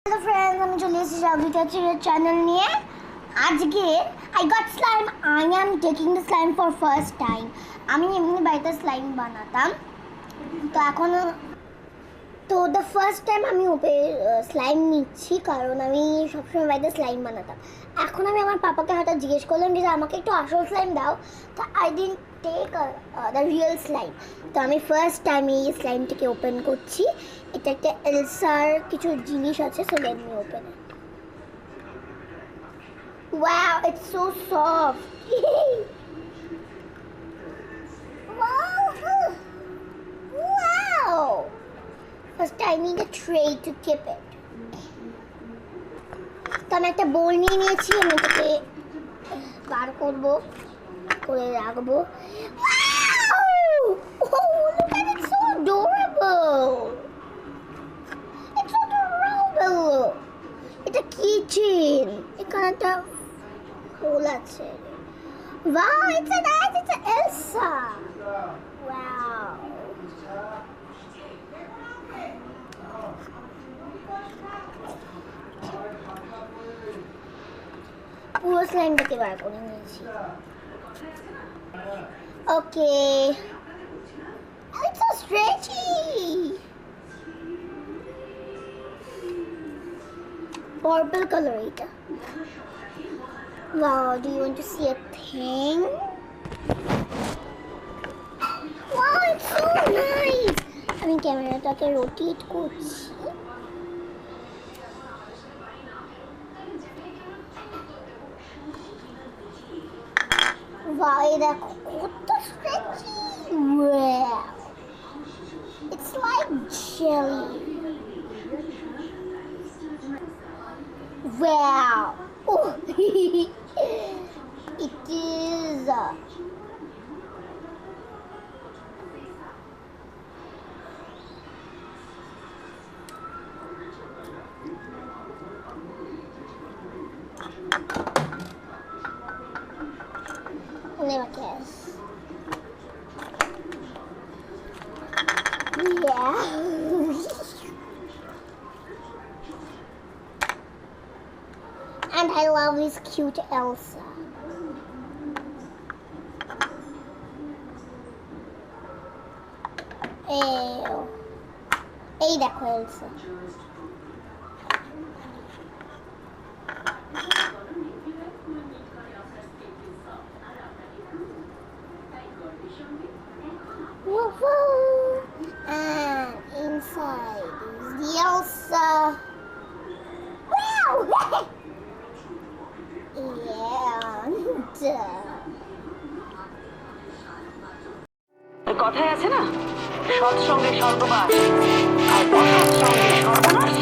Hello friends, আমি চলে এসেছি রাবিতাচির চ্যানেল নিয়ে। আজকে I got slime. I am taking the slime for first time. আমি এমনি বাড়িতে স্লাইম বানাতাম, তো এখন the first time আমি ওপে স্লাইম নিচ্ছি, কারণ আমি সবসময় বাড়িতে স্লাইম বানাতাম। এখন আমি আমার পাপাকে হঠাৎ জিজ্ঞেস করলাম যে আমাকে একটু আসল স্লাইম দাও, তো I didn't take the real slime. তো আমি ফার্স্ট টাইম এই স্লাইমটাকে ওপেন করছি। এটা একটা এলসার কিছু জিনিস আছে, so let me open it. Wow, it's so soft. Wow. Wow. First I need a tray to keep it. তো আমি একটা বোল নিয়ে নিয়েছি, আমি এটাকে বার করবো, করে রাখবো। Wow! Oh, look at it, so adorable. It's so adorable. এটা কিচেন, এখানে একটা হোল আছে। Wow, it's a nice, it's a Elsa. Wow. পুরো স্লাইমটাকে বার করে নিয়েছি। Okay. Oh, it's so stretchy. Purple color এটা. Wow, do you want to see a thing? Wow, it's so nice. আমি ক্যামেরাটাকে rotate করছি। Wow, এই দেখো কত stretchy. Wow. It's like jelly. Wow. Oh. It is. Never guess. Yeah. And I love this cute Elsa. এই দেখো Elsa. Woohoo! And inside is the Elsa. Wow! কথায় আছে না, সৎ সঙ্গে স্বর্গবাস আর অসৎ সঙ্গে সর্বনাশ।